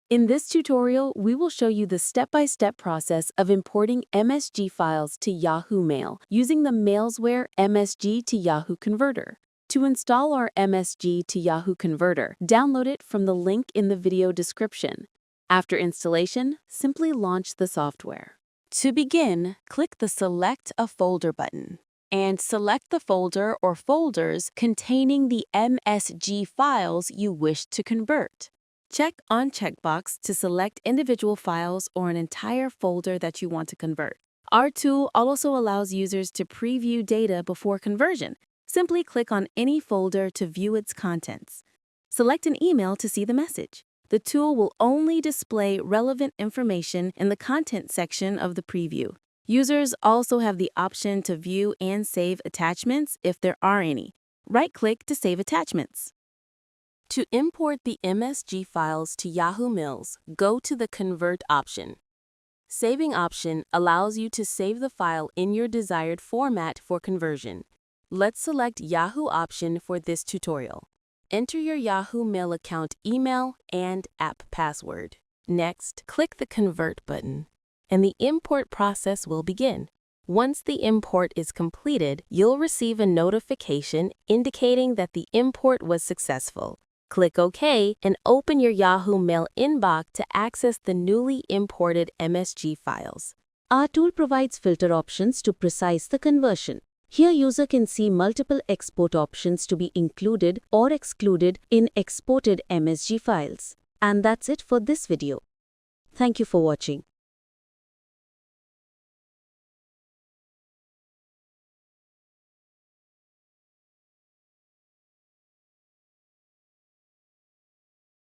In this tutorial, we will show you the step-by-step process of importing MSG files to Yahoo Mail using the MailsWare MSG to Yahoo Converter. To install our MSG to Yahoo Converter, download it from the link in the video description. After installation, simply launch the software. To begin, click the Select a Folder button and select the folder or folders containing the MSG files you wish to convert. Check on checkbox to select individual files or an entire folder that you want to convert. Our tool also allows users to preview data before conversion. Simply click on any folder to view its contents. Select an email to see the message. The tool will only display relevant information in the content section of the preview. Users also have the option to view and save attachments if there are any. Right-click to save attachments. To import the MSG files to Yahoo Mails, go to the Convert option. Saving option allows you to save the file in your desired format for conversion. Let's select Yahoo option for this tutorial. Enter your Yahoo Mail account email and app password. Next, click the Convert button, and the import process will begin. Once the import is completed, you'll receive a notification indicating that the import was successful. Click OK and open your Yahoo Mail inbox to access the newly imported MSG files. Our tool provides filter options to precise the conversion. Here, user can see multiple export options to be included or excluded in exported MSG files. And that's it for this video. Thank you for watching.